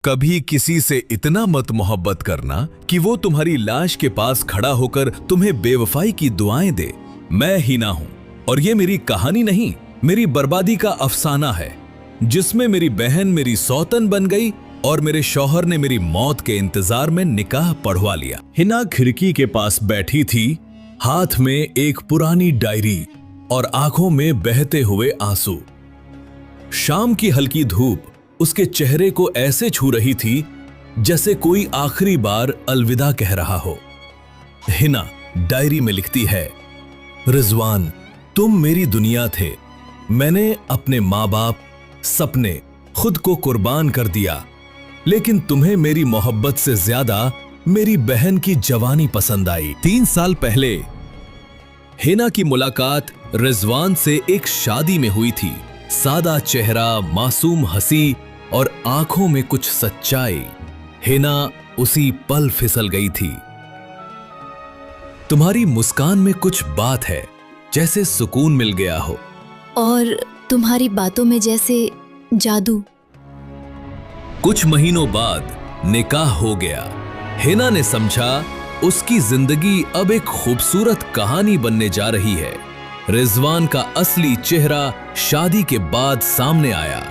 कभी किसी से इतना मत मोहब्बत करना कि वो तुम्हारी लाश के पास खड़ा होकर तुम्हें बेवफाई की दुआएं दे। मैं हिना हूं और ये मेरी कहानी नहीं, मेरी बर्बादी का अफसाना है, जिसमें मेरी बहन मेरी सौतन बन गई और मेरे शौहर ने मेरी मौत के इंतजार में निकाह पढ़वा लिया। हिना खिड़की के पास बैठी थी, हाथ में एक पुरानी डायरी और आंखों में बहते हुए आंसू। शाम की हल्की धूप उसके चेहरे को ऐसे छू रही थी जैसे कोई आखिरी बार अलविदा कह रहा हो। हिना डायरी में लिखती है, रिजवान, तुम मेरी दुनिया थे। मैंने अपने माँ बाप, सपने, खुद को कुर्बान कर दिया, लेकिन तुम्हें मेरी मोहब्बत से ज्यादा मेरी बहन की जवानी पसंद आई। 3 साल पहले हिना की मुलाकात रिजवान से एक शादी में हुई थी। सादा चेहरा, मासूम हंसी और आंखों में कुछ सच्चाई। हिना उसी पल फिसल गई थी। तुम्हारी मुस्कान में कुछ बात है, जैसे सुकून मिल गया हो। और तुम्हारी बातों में जैसे जादू। कुछ महीनों बाद निकाह हो गया। हिना ने समझा उसकी जिंदगी अब एक खूबसूरत कहानी बनने जा रही है। रिजवान का असली चेहरा शादी के बाद सामने आया।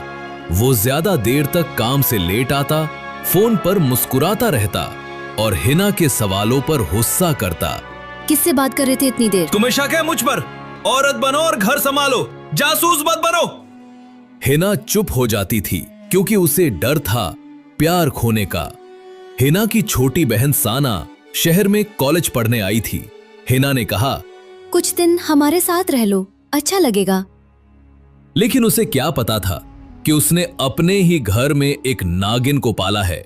वो ज्यादा देर तक काम से लेट आता, फोन पर मुस्कुराता रहता और हिना के सवालों पर गुस्सा करता। किससे बात कर रहे थे इतनी देर? तुम्हें शक है मुझ पर? औरत बनो और घर संभालो, जासूस मत बनो। हिना चुप हो जाती थी क्योंकि उसे डर था प्यार खोने का। हिना की छोटी बहन साना शहर में कॉलेज पढ़ने आई थी। हिना ने कहा, कुछ दिन हमारे साथ रह लो, अच्छा लगेगा। लेकिन उसे क्या पता था कि उसने अपने ही घर में एक नागिन को पाला है।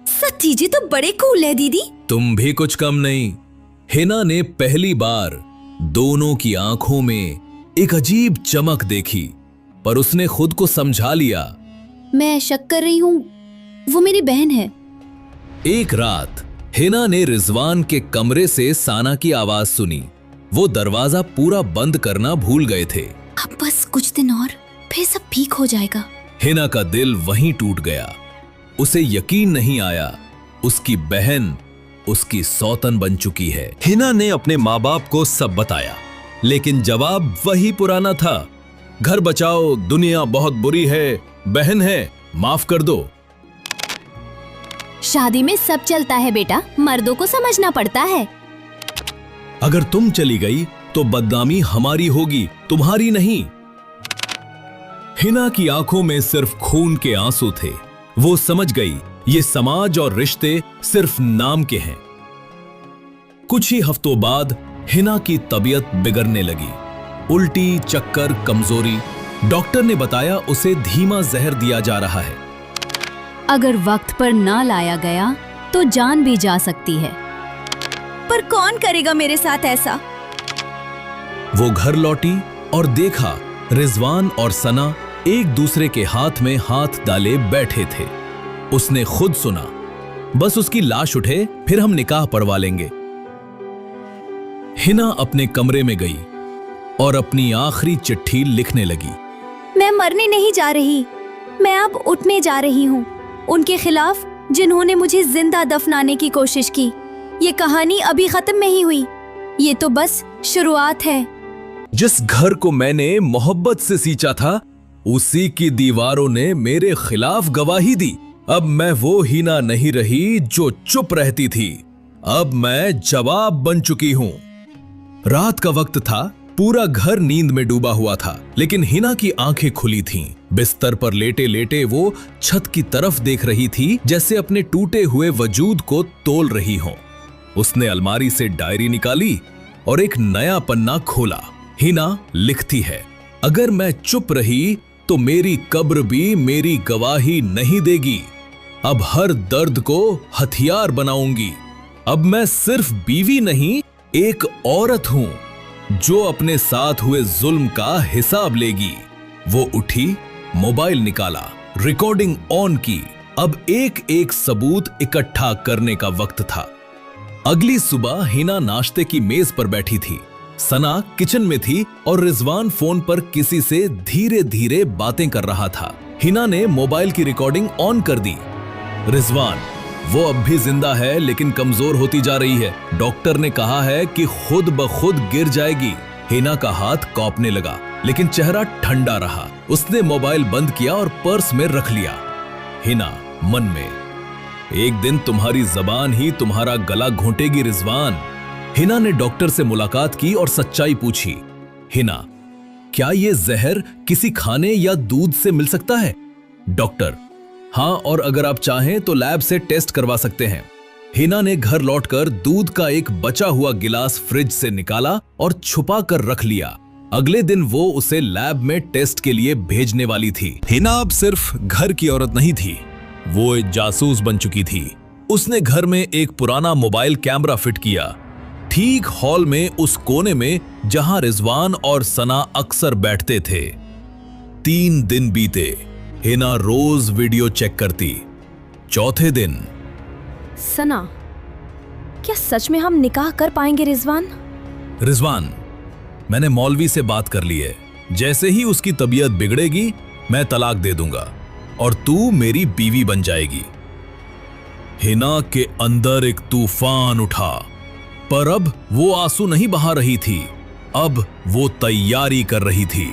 सच्ची जी तो बड़े कूल है दीदी। तुम भी कुछ कम नहीं। हिना ने पहली बार दोनों की आंखों में एक अजीब चमक देखी, पर उसने खुद को समझा लिया। मैं शक कर रही हूँ, वो मेरी बहन है। एक रात हिना ने रिजवान के कमरे से साना की आवाज सुनी। वो दरवाजा पूरा बंद करना भूल गए थे। अब बस कुछ दिन और, फिर सब ठीक हो जाएगा। हिना का दिल वहीं टूट गया। उसे यकीन नहीं आया उसकी बहन उसकी सौतन बन चुकी है। हिना ने अपने माँ बाप को सब बताया, लेकिन जवाब वही पुराना था। घर बचाओ, दुनिया बहुत बुरी है, बहन है, माफ कर दो। शादी में सब चलता है बेटा, मर्दों को समझना पड़ता है। अगर तुम चली गई तो बदनामी हमारी होगी, तुम्हारी नहीं। हिना की आंखों में सिर्फ खून के आंसू थे। वो समझ गई ये समाज और रिश्ते सिर्फ नाम के हैं। कुछ ही हफ्तों बाद हिना की तबीयत बिगड़ने लगी। उल्टी, चक्कर, कमजोरी। डॉक्टर ने बताया उसे धीमा जहर दिया जा रहा है। अगर वक्त पर ना लाया गया तो जान भी जा सकती है। पर कौन करेगा मेरे साथ ऐसा? वो घर लौटी और देखा रिजवान और सना एक दूसरे के हाथ में हाथ डाले बैठे थे। उसने खुद सुना, बस उसकी लाश उठे फिर हम निकाह पढ़वा लेंगे। हिना अपने कमरे में गई और अपनी आखिरी चिट्ठी लिखने लगी। मैं मरने नहीं जा रही, मैं अब उठने जा रही हूँ। उनके खिलाफ जिन्होंने मुझे जिंदा दफनाने की कोशिश की। ये कहानी अभी खत्म नहीं हुई, ये तो बस शुरुआत है। जिस घर को मैंने मोहब्बत से सींचा था, उसी की दीवारों ने मेरे खिलाफ गवाही दी। अब मैं वो हिना नहीं रही जो चुप रहती थी। अब मैं जवाब बन चुकी हूँ। रात का वक्त था, पूरा घर नींद में डूबा हुआ था, लेकिन हिना की आंखें खुली थीं। बिस्तर पर लेटे लेटे वो छत की तरफ देख रही थी, जैसे अपने टूटे हुए वजूद को तोल रही हो। उसने अलमारी से डायरी निकाली और एक नया पन्ना खोला। हिना लिखती है, अगर मैं चुप रही तो मेरी कब्र भी मेरी गवाही नहीं देगी। अब हर दर्द को हथियार बनाऊंगी। अब मैं सिर्फ बीवी नहीं, एक औरत हूं जो अपने साथ हुए जुल्म का हिसाब लेगी। वो उठी, मोबाइल निकाला, रिकॉर्डिंग ऑन की। अब एक एक सबूत इकट्ठा करने का वक्त था। अगली सुबह हिना नाश्ते की मेज पर बैठी थी। सना किचन में थी और रिजवान फोन पर किसी से धीरे धीरे बातें कर रहा था। हिना ने मोबाइल की रिकॉर्डिंग ऑन कर दी। रिजवान, वो अब भी जिंदा है लेकिन कमजोर होती जा रही है। डॉक्टर ने कहा है कि खुद ब खुद गिर जाएगी। हिना का हाथ कांपने लगा लेकिन चेहरा ठंडा रहा। उसने मोबाइल बंद किया और पर्स में रख लिया। हिना मन में, एक दिन तुम्हारी जबान ही तुम्हारा गला घोंटेगी रिजवान। हिना ने डॉक्टर से मुलाकात की और सच्चाई पूछी। हिना, क्या ये जहर किसी खाने या दूध से मिल सकता है? डॉक्टर, हाँ, और अगर आप चाहें तो लैब से टेस्ट करवा सकते हैं। हिना ने घर लौटकर दूध का एक बचा हुआ गिलास फ्रिज से निकाला और छुपा कर रख लिया। अगले दिन वो उसे लैब में टेस्ट के लिए भेजने वाली थी। हिना अब सिर्फ घर की औरत नहीं थी, वो एक जासूस बन चुकी थी। उसने घर में एक पुराना मोबाइल कैमरा फिट किया, ठीक हॉल में उस कोने में जहां रिजवान और सना अक्सर बैठते थे। 3 दिन बीते, हिना रोज वीडियो चेक करती। चौथे दिन, सना, क्या सच में हम निकाह कर पाएंगे रिजवान? रिजवान, मैंने मौलवी से बात कर ली है। जैसे ही उसकी तबीयत बिगड़ेगी मैं तलाक दे दूंगा और तू मेरी बीवी बन जाएगी। हिना के अंदर एक तूफान उठा, पर अब वो आंसू नहीं बहा रही थी, अब वो तैयारी कर रही थी।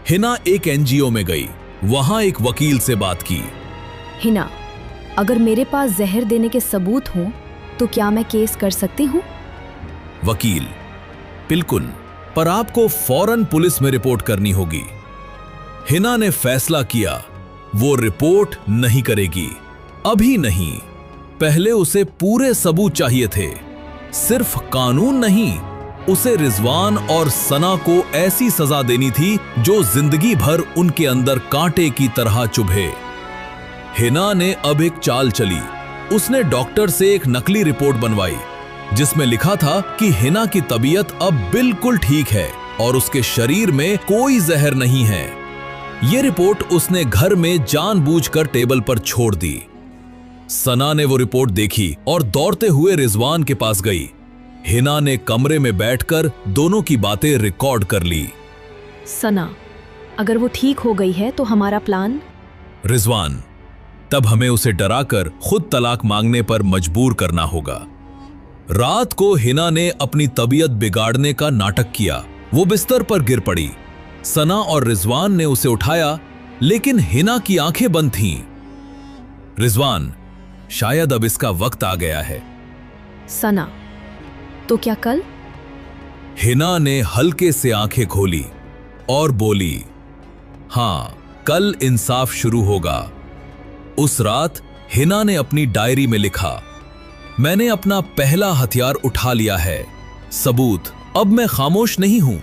हिना एक एनजीओ में गई, वहां एक वकील से बात की। हिना, अगर मेरे पास जहर देने के सबूत हों तो क्या मैं केस कर सकती हूँ? वकील, बिल्कुल, पर आपको फौरन पुलिस में रिपोर्ट करनी होगी। हिना ने फैसला किया, वो रिपोर्ट नहीं करेगी, अभी नहीं। पहले उसे पूरे सबूत चाहिए थे, सिर्फ कानून नहीं, उसे रिजवान और सना को ऐसी सजा देनी थी जो जिंदगी भर उनके अंदर कांटे की तरह चुभे। हिना ने अब एक चाल चली। उसने डॉक्टर से एक नकली रिपोर्ट बनवाई जिसमें लिखा था कि हिना की तबीयत अब बिल्कुल ठीक है और उसके शरीर में कोई जहर नहीं है। यह रिपोर्ट उसने घर में जानबूझकर टेबल पर छोड़ दी। सना ने वो रिपोर्ट देखी और दौड़ते हुए रिजवान के पास गई। हिना ने कमरे में बैठकर दोनों की बातें रिकॉर्ड कर ली। सना, अगर वो ठीक हो गई है तो हमारा प्लान? रिजवान, तब हमें उसे डराकर खुद तलाक मांगने पर मजबूर करना होगा। रात को हिना ने अपनी तबीयत बिगाड़ने का नाटक किया। वो बिस्तर पर गिर पड़ी। सना और रिजवान ने उसे उठाया, लेकिन हिना की आंखें बंद थीं। रिजवान, शायद अब इसका वक्त आ गया है। सना, तो क्या कल? हिना ने हल्के से आंखें खोली और बोली, हां, कल इंसाफ शुरू होगा। उस रात हिना ने अपनी डायरी में लिखा, मैंने अपना पहला हथियार उठा लिया है, सबूत। अब मैं खामोश नहीं हूं,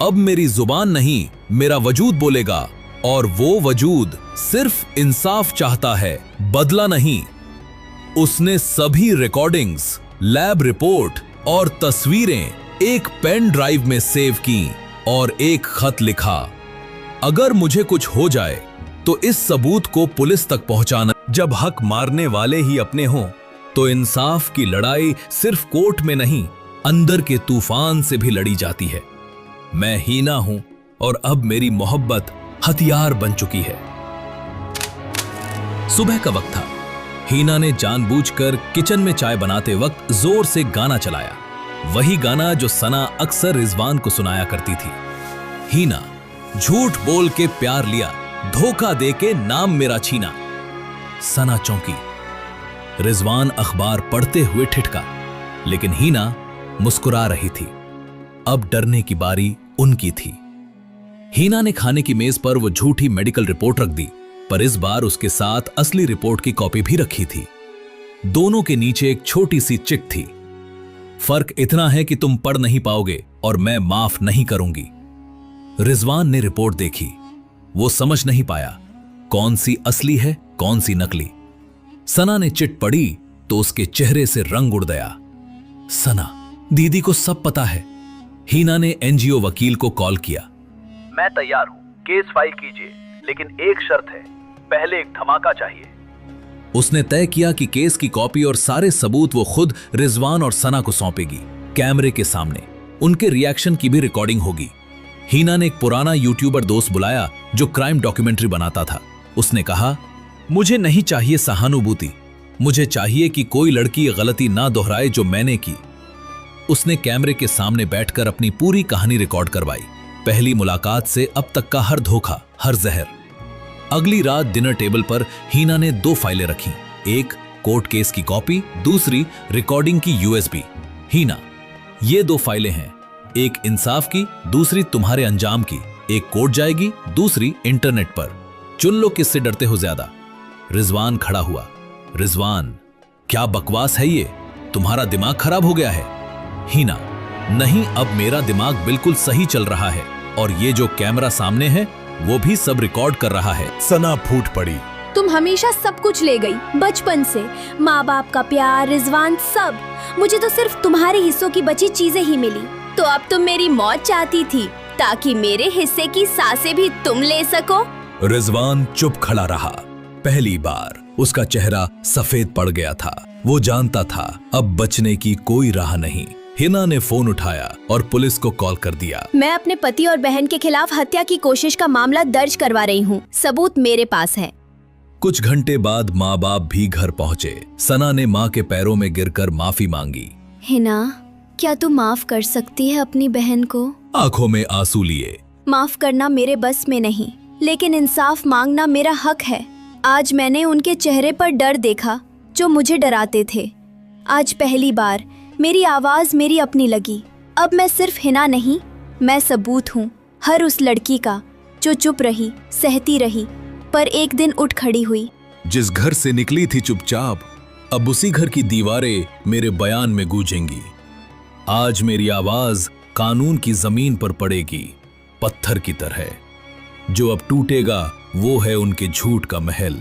अब मेरी जुबान नहीं, मेरा वजूद बोलेगा, और वो वजूद सिर्फ इंसाफ चाहता है, बदला नहीं। उसने सभी रिकॉर्डिंग्स, लैब रिपोर्ट और तस्वीरें एक पेन ड्राइव में सेव की और एक खत लिखा, अगर मुझे कुछ हो जाए तो इस सबूत को पुलिस तक पहुंचाना। जब हक मारने वाले ही अपने हों तो इंसाफ की लड़ाई सिर्फ कोर्ट में नहीं, अंदर के तूफान से भी लड़ी जाती है। मैं हिना हूं और अब मेरी मोहब्बत हथियार बन चुकी है। सुबह का वक्त था। हिना ने जानबूझकर किचन में चाय बनाते वक्त जोर से गाना चलाया, वही गाना जो सना अक्सर रिजवान को सुनाया करती थी। हिना, झूठ बोल के प्यार लिया, धोखा दे के नाम मेरा छीना। सना चौंकी। रिजवान अखबार पढ़ते हुए ठिठका, लेकिन हिना मुस्कुरा रही थी। अब डरने की बारी उनकी थी। हिना ने खाने की मेज पर वो झूठी मेडिकल रिपोर्ट रख दी, पर इस बार उसके साथ असली रिपोर्ट की कॉपी भी रखी थी। दोनों के नीचे एक छोटी सी चिट थी, फर्क इतना है कि तुम पढ़ नहीं पाओगे और मैं माफ नहीं करूंगी। रिजवान ने रिपोर्ट देखी। वो समझ नहीं पाया कौन सी असली है, कौन सी नकली। सना ने चिट पढ़ी तो उसके चेहरे से रंग उड़ गया। सना, दीदी को सब पता है। हिना ने एनजीओ वकील को कॉल किया। मैं तैयार हूं, केस फाइल कीजिए, लेकिन एक शर्त है, पहले एक धमाका चाहिए। उसने तय किया कि केस की कॉपी और सारे सबूत वो खुद रिजवान और सना को सौंपेगी, कैमरे के सामने। उनके रिएक्शन की भी रिकॉर्डिंग होगी। हिना ने एक पुराना यूट्यूबर दोस्त बुलाया जो क्राइम डॉक्यूमेंट्री बनाता था। उसने कहा, मुझे नहीं चाहिए सहानुभूति, मुझे चाहिए कि कोई लड़की ये गलती ना दोहराए जो मैंने की। उसने कैमरे के सामने बैठकर अपनी पूरी कहानी रिकॉर्ड करवाई, पहली मुलाकात से अब तक का हर धोखा, हर जहर। अगली रात डिनर टेबल पर हीना ने 2 फाइलें रखी, एक कोर्ट केस की कॉपी, दूसरी रिकॉर्डिंग की यूएसबी। हीना, ये 2 फाइलें हैं, एक इंसाफ की, दूसरी तुम्हारे अंजाम की। एक कोर्ट जाएगी, दूसरी इंटरनेट पर। चुन लो किससे डरते हो ज्यादा। रिजवान खड़ा हुआ। रिजवान, क्या बकवास है ये, तुम्हारा दिमाग खराब हो गया है। हीना, नहीं, अब मेरा दिमाग बिल्कुल सही चल रहा है और ये जो कैमरा सामने है वो भी सब रिकॉर्ड कर रहा है। सना फूट पड़ी। तुम हमेशा सब कुछ ले गई, बचपन से, माँ बाप का प्यार, रिजवान, सब। मुझे तो सिर्फ तुम्हारे हिस्सों की बची चीजें ही मिली। तो अब तुम मेरी मौत चाहती थी ताकि मेरे हिस्से की सांसें भी तुम ले सको। रिजवान चुप खड़ा रहा। पहली बार उसका चेहरा सफेद पड़ गया था। वो जानता था अब बचने की कोई राह नहीं। हिना ने फोन उठाया और पुलिस को कॉल कर दिया। मैं अपने पति और बहन के खिलाफ हत्या की कोशिश का मामला दर्ज करवा रही हूँ, सबूत मेरे पास है। कुछ घंटे बाद माँ बाप भी घर पहुँचे। सना ने माँ के पैरों में गिरकर माफी मांगी। हिना, क्या तू माफ कर सकती है अपनी बहन को? आंखों में आंसू लिए। माफ करना मेरे बस में नहीं, लेकिन इंसाफ मांगना मेरा हक है। आज मैंने उनके चेहरे पर डर देखा जो मुझे डराते थे। आज पहली बार मेरी आवाज मेरी अपनी लगी। अब मैं सिर्फ हिना नहीं, मैं सबूत हूँ हर उस लड़की का जो चुप रही, सहती रही, पर एक दिन उठ खड़ी हुई। जिस घर से निकली थी चुपचाप, अब उसी घर की दीवारें मेरे बयान में गूंजेंगी। आज मेरी आवाज कानून की जमीन पर पड़ेगी, पत्थर की तरह। जो अब टूटेगा वो है उनके झूठ का महल।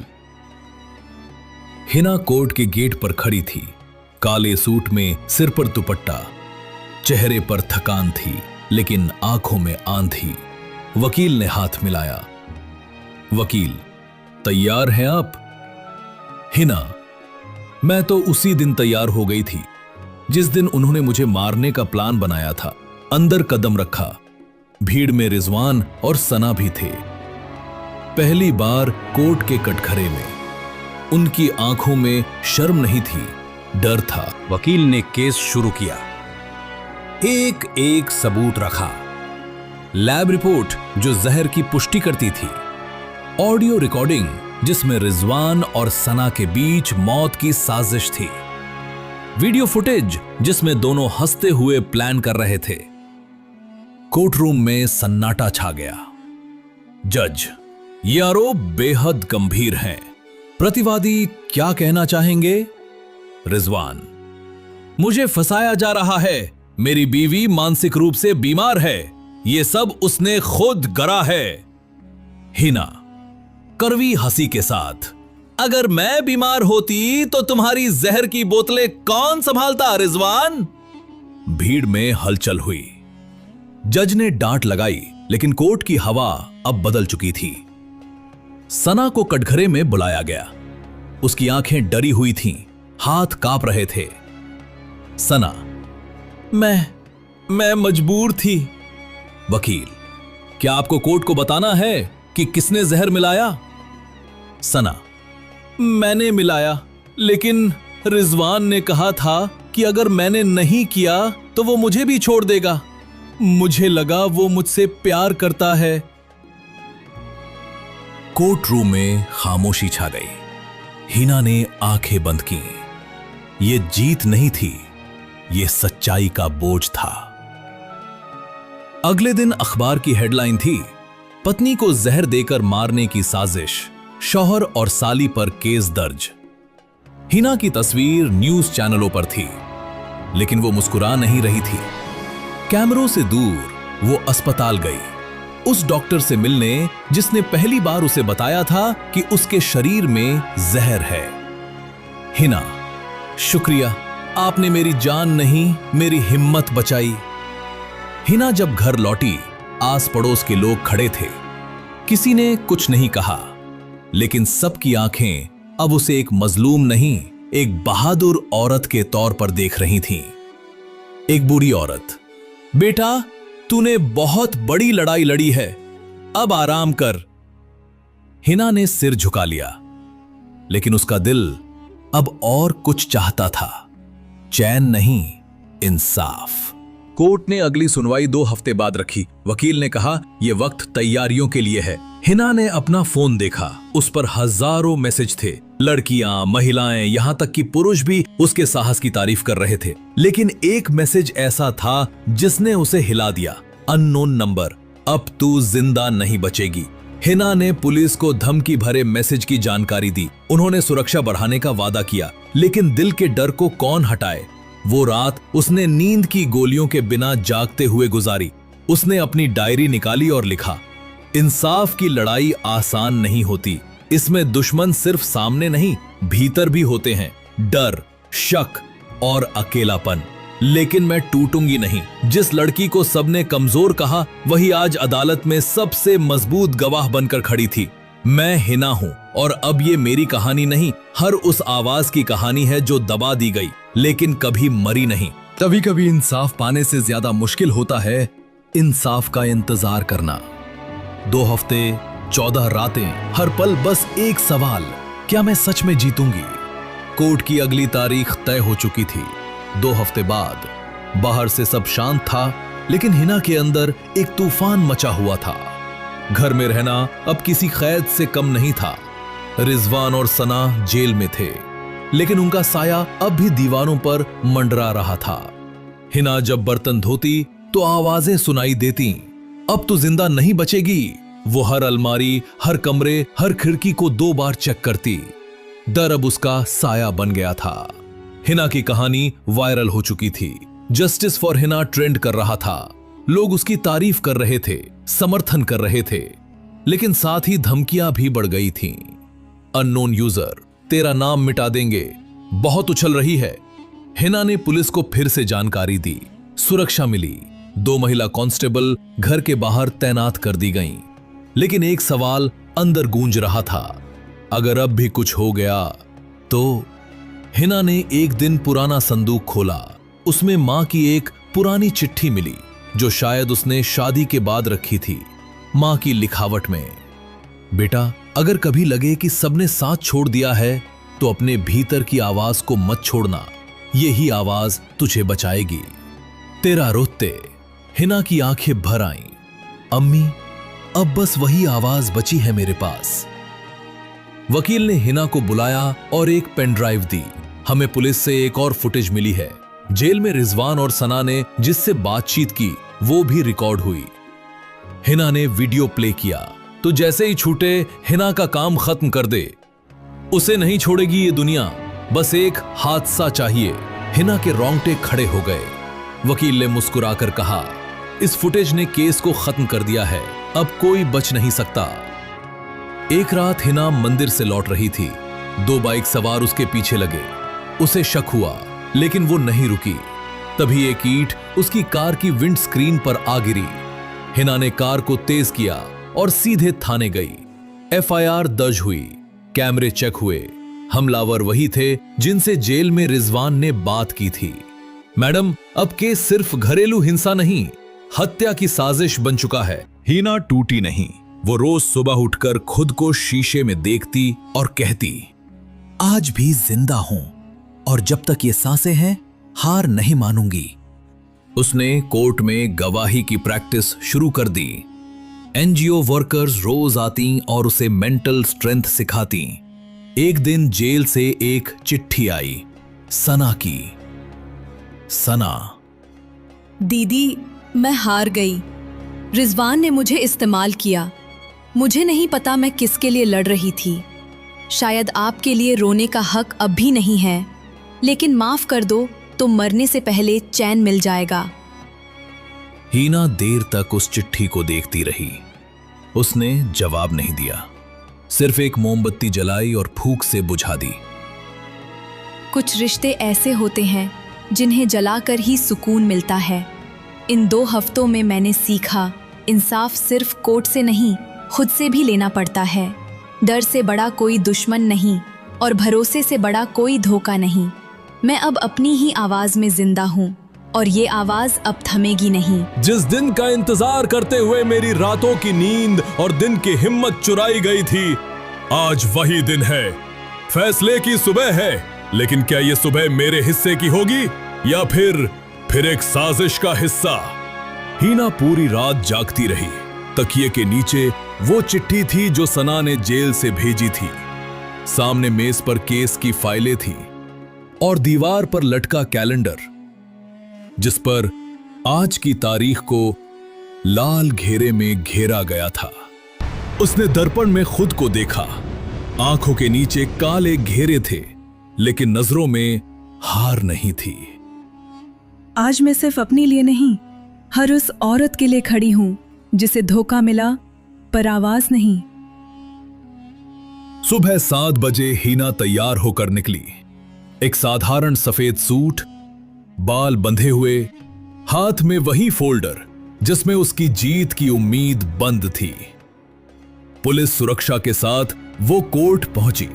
हिना कोर्ट के गेट पर खड़ी थी, काले सूट में, सिर पर दुपट्टा। चेहरे पर थकान थी लेकिन आंखों में आंधी। वकील ने हाथ मिलाया। वकील, तैयार हैं आप? हिना, मैं तो उसी दिन तैयार हो गई थी जिस दिन उन्होंने मुझे मारने का प्लान बनाया था। अंदर कदम रखा, भीड़ में रिजवान और सना भी थे। पहली बार कोर्ट के कटघरे में उनकी आंखों में शर्म नहीं थी, डर था। वकील ने केस शुरू किया। एक एक सबूत रखा। लैब रिपोर्ट जो जहर की पुष्टि करती थी, ऑडियो रिकॉर्डिंग जिसमें रिजवान और सना के बीच मौत की साजिश थी, वीडियो फुटेज जिसमें दोनों हंसते हुए प्लान कर रहे थे। कोर्ट रूम में सन्नाटा छा गया। जज, ये आरोप बेहद गंभीर हैं। प्रतिवादी क्या कहना चाहेंगे? रिजवान, मुझे फंसाया जा रहा है। मेरी बीवी मानसिक रूप से बीमार है, ये सब उसने खुद करा है। हिना कड़वी हंसी के साथ, अगर मैं बीमार होती तो तुम्हारी जहर की बोतलें कौन संभालता रिजवान? भीड़ में हलचल हुई। जज ने डांट लगाई, लेकिन कोर्ट की हवा अब बदल चुकी थी। सना को कटघरे में बुलाया गया। उसकी आंखें डरी हुई थीं, हाथ कांप रहे थे। सना, मैं मजबूर थी। वकील, क्या आपको कोर्ट को बताना है कि किसने जहर मिलाया? सना, मैंने मिलाया, लेकिन रिजवान ने कहा था कि अगर मैंने नहीं किया तो वो मुझे भी छोड़ देगा। मुझे लगा वो मुझसे प्यार करता है। कोर्ट रूम में खामोशी छा गई। हिना ने आंखें बंद की। ये जीत नहीं थी, ये सच्चाई का बोझ था। अगले दिन अखबार की हेडलाइन थी, पत्नी को जहर देकर मारने की साजिश, शौहर और साली पर केस दर्ज। हिना की तस्वीर न्यूज चैनलों पर थी, लेकिन वो मुस्कुरा नहीं रही थी। कैमरों से दूर वो अस्पताल गई, उस डॉक्टर से मिलने जिसने पहली बार उसे बताया था कि उसके शरीर में जहर है। हिना, शुक्रिया, आपने मेरी जान नहीं मेरी हिम्मत बचाई। हिना जब घर लौटी, आस पड़ोस के लोग खड़े थे। किसी ने कुछ नहीं कहा, लेकिन सबकी आंखें अब उसे एक मजलूम नहीं, एक बहादुर औरत के तौर पर देख रही थीं। एक बुरी औरत, बेटा तूने बहुत बड़ी लड़ाई लड़ी है, अब आराम कर। हिना ने सिर झुका लिया, लेकिन उसका दिल अब और कुछ चाहता था। चैन नहीं, इंसाफ। कोर्ट ने अगली सुनवाई 2 हफ्ते बाद रखी। वकील ने कहा, यह वक्त तैयारियों के लिए है। हिना ने अपना फोन देखा, उस पर हजारों मैसेज थे। लड़कियां, महिलाएं, यहां तक कि पुरुष भी उसके साहस की तारीफ कर रहे थे। लेकिन एक मैसेज ऐसा था जिसने उसे हिला दिया। अननोन नंबर, अब तू जिंदा नहीं बचेगी। हिना ने पुलिस को धमकी भरे मैसेज की जानकारी दी। उन्होंने सुरक्षा बढ़ाने का वादा किया, लेकिन दिल के डर को कौन हटाए। वो रात उसने नींद की गोलियों के बिना जागते हुए गुजारी। उसने अपनी डायरी निकाली और लिखा, इंसाफ की लड़ाई आसान नहीं होती। इसमें दुश्मन सिर्फ सामने नहीं, भीतर भी होते हैं। डर, शक और अकेलापन। लेकिन मैं टूटूंगी नहीं। जिस लड़की को सबने कमजोर कहा, वही आज अदालत में सबसे मजबूत गवाह बनकर खड़ी थी। मैं हिना हूं, और अब ये मेरी कहानी नहीं, हर उस आवाज की कहानी है जो दबा दी गई लेकिन कभी मरी नहीं। कभी कभी इंसाफ पाने से ज्यादा मुश्किल होता है इंसाफ का इंतजार करना। 2 हफ्ते, 14 रातें, हर पल बस एक सवाल, क्या मैं सच में जीतूंगी? कोर्ट की अगली तारीख तय हो चुकी थी। 2 हफ्ते बाद बाहर से सब शांत था, लेकिन हिना के अंदर एक तूफान मचा हुआ था। घर में रहना अब किसी कैद से कम नहीं था। रिजवान और सना जेल में थे, लेकिन उनका साया अब भी दीवारों पर मंडरा रहा था। हिना जब बर्तन धोती तो आवाजें सुनाई देती, अब तो जिंदा नहीं बचेगी। वो हर अलमारी, हर कमरे, हर खिड़की को 2 बार चेक करती। डर अब उसका साया बन गया था। हिना की कहानी वायरल हो चुकी थी। जस्टिस फॉर हिना ट्रेंड कर रहा था। लोग उसकी तारीफ कर रहे थे, समर्थन कर रहे थे, लेकिन साथ ही धमकियां भी बढ़ गई थीं। अननोन यूजर, तेरा नाम मिटा देंगे, बहुत उछल रही है। हिना ने पुलिस को फिर से जानकारी दी। सुरक्षा मिली। 2 महिला कांस्टेबल घर के बाहर तैनात कर दी गईं। लेकिन एक सवाल अंदर गूंज रहा था, अगर अब भी कुछ हो गया तो? हिना ने एक दिन पुराना संदूक खोला। उसमें मां की एक पुरानी चिट्ठी मिली, जो शायद उसने शादी के बाद रखी थी। मां की लिखावट में, बेटा, अगर कभी लगे कि सबने साथ छोड़ दिया है तो अपने भीतर की आवाज को मत छोड़ना, यही आवाज तुझे बचाएगी। तेरा रोते। हिना की आंखें भर आईं। अम्मी, अब बस वही आवाज बची है मेरे पास। वकील ने हिना को बुलाया और एक पेन ड्राइव दी। हमें पुलिस से एक और फुटेज मिली है। जेल में रिजवान और सना ने जिससे बातचीत की वो भी रिकॉर्ड हुई। हिना ने वीडियो प्ले किया तो जैसे ही छूटे हिना का काम खत्म कर दे। उसे नहीं छोड़ेगी ये दुनिया, बस एक हादसा चाहिए। हिना के रोंगटे खड़े हो गए। वकील ने मुस्कुराकर कहा, इस फुटेज ने केस को खत्म कर दिया है, अब कोई बच नहीं सकता। एक रात हिना मंदिर से लौट रही थी। 2 बाइक सवार उसके पीछे लगे। उसे शक हुआ, लेकिन वो नहीं रुकी। तभी एक ईंट उसकी कार की विंड स्क्रीन पर आ गिरी। हिना ने कार को तेज किया और सीधे थाने गई। FIR दर्ज हुई। कैमरे चेक हुए। हमलावर वही थे जिनसे जेल में रिजवान ने बात की थी। मैडम, अब केस सिर्फ घरेलू हिंसा नहीं, हत्या की साजिश बन चुका है। हिना टूटी नहीं। वो रोज सुबह उठकर खुद को शीशे में देखती और कहती, आज भी जिंदा हूं और जब तक ये सांसें हैं, हार नहीं मानूंगी। उसने कोर्ट में गवाही की प्रैक्टिस शुरू कर दी। NGO वर्कर्स रोज आती और उसे मेंटल स्ट्रेंथ सिखाती। एक दिन जेल से एक चिट्ठी आई, सना की। सना, दीदी, मैं हार गई। रिजवान ने मुझे इस्तेमाल किया। मुझे नहीं पता मैं किसके लिए लड़ रही थी। शायद आपके लिए रोने का हक अब भी नहीं है, लेकिन माफ कर दो तो मरने से पहले चैन मिल जाएगा। हिना देर तक उस चिट्ठी को देखती रही। उसने जवाब नहीं दिया, सिर्फ एक मोमबत्ती जलाई और फूंक से बुझा दी। कुछ रिश्ते ऐसे होते हैं जिन्हें जलाकर ही सुकून मिलता है। इन 2 हफ्तों में मैंने सीखा, इंसाफ सिर्फ कोर्ट से नहीं, खुद से भी लेना पड़ता है। डर से बड़ा कोई दुश्मन नहीं और भरोसे से बड़ा कोई धोखा नहीं। मैं अब अपनी ही आवाज में जिंदा हूँ और ये आवाज अब थमेगी नहीं। जिस दिन का इंतजार करते हुए मेरी रातों की नींद और दिन की हिम्मत चुराई गई थी, आज वही दिन है, फैसले की सुबह है। लेकिन क्या ये सुबह मेरे हिस्से की होगी या फिर एक साजिश का हिस्सा? हीना पूरी रात जागती रही। तकिए के नीचे वो चिट्ठी थी जो सना ने जेल से भेजी थी। सामने मेज पर केस की फाइलें थी और दीवार पर लटका कैलेंडर, जिस पर आज की तारीख को लाल घेरे में घेरा गया था। उसने दर्पण में खुद को देखा। आंखों के नीचे काले घेरे थे, लेकिन नजरों में हार नहीं थी। आज मैं सिर्फ अपने लिए नहीं, हर उस औरत के लिए खड़ी हूं जिसे धोखा मिला पर आवाज नहीं। सुबह 7 बजे हीना तैयार होकर निकली। एक साधारण सफेद सूट, बाल बंधे हुए, हाथ में वही फोल्डर जिसमें उसकी जीत की उम्मीद बंद थी। पुलिस सुरक्षा के साथ वो कोर्ट पहुंची।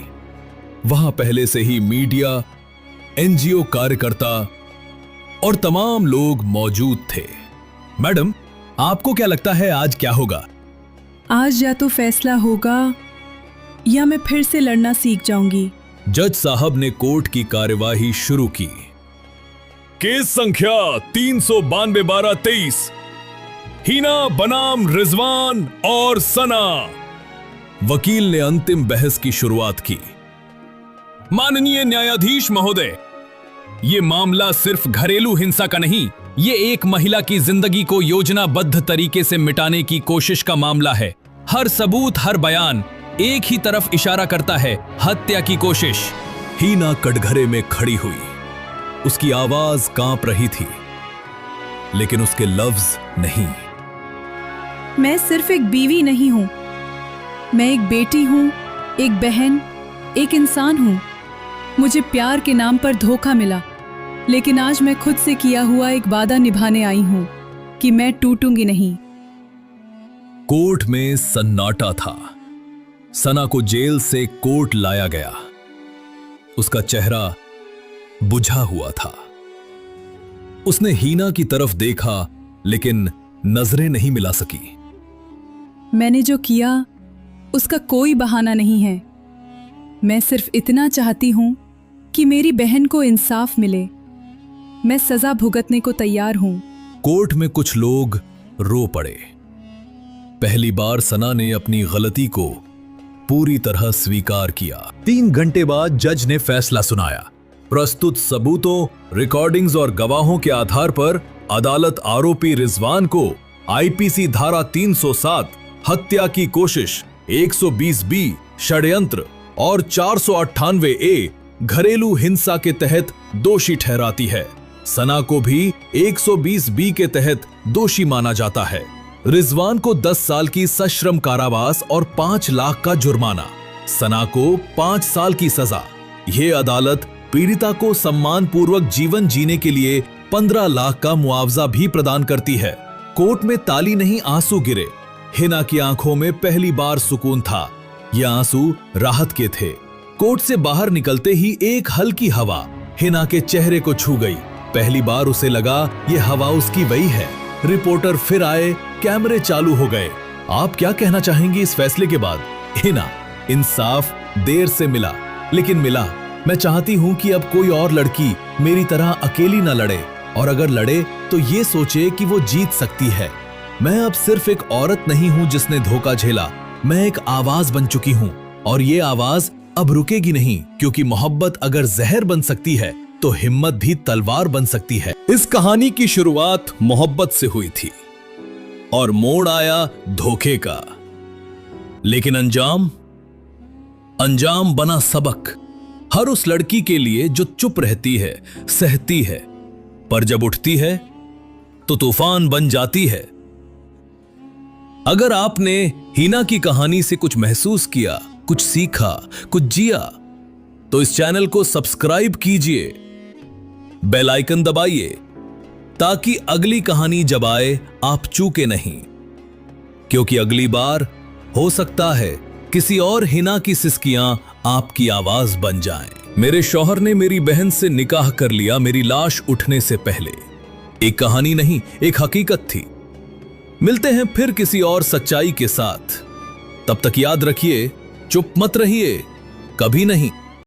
वहां पहले से ही मीडिया, एनजीओ कार्यकर्ता और तमाम लोग मौजूद थे। मैडम, आपको क्या लगता है आज क्या होगा? आज या तो फैसला होगा या मैं फिर से लड़ना सीख जाऊंगी। जज साहब ने कोर्ट की कार्यवाही शुरू की। केस संख्या 392-12-23, हीना बनाम रिजवान और सना। वकील ने अंतिम बहस की शुरुआत की। माननीय न्यायाधीश महोदय, ये मामला सिर्फ घरेलू हिंसा का नहीं, ये एक महिला की जिंदगी को योजनाबद्ध तरीके से मिटाने की कोशिश का मामला है। हर सबूत, हर बयान एक ही तरफ इशारा करता है, हत्या की कोशिश। हीना कटघरे में खड़ी हुई। उसकी आवाज कांप रही थी, लेकिन उसके लफ्ज नहीं। मैं सिर्फ एक बीवी नहीं हूं, मैं एक बेटी हूं, एक बहन, एक इंसान हूं। मुझे प्यार के नाम पर धोखा मिला, लेकिन आज मैं खुद से किया हुआ एक वादा निभाने आई हूं कि मैं टूटूंगी नहीं। कोर्ट में सन्नाटा था। सना को जेल से कोर्ट लाया गया। उसका चेहरा बुझा हुआ था। उसने हीना की तरफ देखा, लेकिन नजरें नहीं मिला सकी। मैंने जो किया उसका कोई बहाना नहीं है। मैं सिर्फ इतना चाहती हूं कि मेरी बहन को इंसाफ मिले। मैं सजा भुगतने को तैयार हूं। कोर्ट में कुछ लोग रो पड़े। पहली बार सना ने अपनी गलती को पूरी तरह स्वीकार किया। 3 घंटे बाद जज ने फैसला सुनाया। प्रस्तुत सबूतों, रिकॉर्डिंग्स और गवाहों के आधार पर अदालत आरोपी रिजवान को आईपीसी धारा 307 हत्या की कोशिश, 120B षड्यंत्र और 498A घरेलू हिंसा के तहत दोषी ठहराती है। सना को भी 120B के तहत दोषी माना जाता है। रिजवान को 10 साल की सश्रम कारावास और 5 लाख का जुर्माना, सना को 5 साल की सजा। ये अदालत पीड़िता को सम्मानपूर्वक जीवन जीने के लिए 15 लाख का मुआवजा भी प्रदान करती है। कोर्ट में ताली नहीं, आंसू गिरे। हिना की आंखों में पहली बार सुकून था। ये आंसू राहत के थे। कोर्ट से बाहर निकलते ही एक हल्की हवा हिना के चेहरे को छू गई। पहली बार उसे लगा ये हवा उसकी वही है। रिपोर्टर फिर आए, कैमरे चालू हो गए। आप क्या कहना चाहेंगी इस फैसले के बाद? हिना, इंसाफ देर से मिला, लेकिन मिला। मैं चाहती हूं कि अब कोई और लड़की मेरी तरह अकेली न लड़े, और अगर लड़े तो ये सोचे कि वो जीत सकती है। मैं अब सिर्फ एक औरत नहीं हूं जिसने धोखा झेला, मैं एक आवाज बन चुकी हूं, और ये आवाज अब रुकेगी नहीं, क्योंकि मोहब्बत अगर जहर बन सकती है तो हिम्मत भी तलवार बन सकती है। इस कहानी की शुरुआत मोहब्बत से हुई थी और मोड़ आया धोखे का, लेकिन अंजाम बना सबक। हर उस लड़की के लिए जो चुप रहती है, सहती है, पर जब उठती है तो तूफान बन जाती है। अगर आपने हीना की कहानी से कुछ महसूस किया, कुछ सीखा, कुछ जिया, तो इस चैनल को सब्सक्राइब कीजिए, बेल आइकन दबाइए, ताकि अगली कहानी जब आए आप चूके नहीं, क्योंकि अगली बार हो सकता है किसी और हिना की सिसकियां आपकी आवाज बन जाएं। मेरे शौहर ने मेरी बहन से निकाह कर लिया मेरी लाश उठने से पहले। एक कहानी नहीं, एक हकीकत थी। मिलते हैं फिर किसी और सच्चाई के साथ। तब तक याद रखिए चुप मत रहिए, कभी नहीं।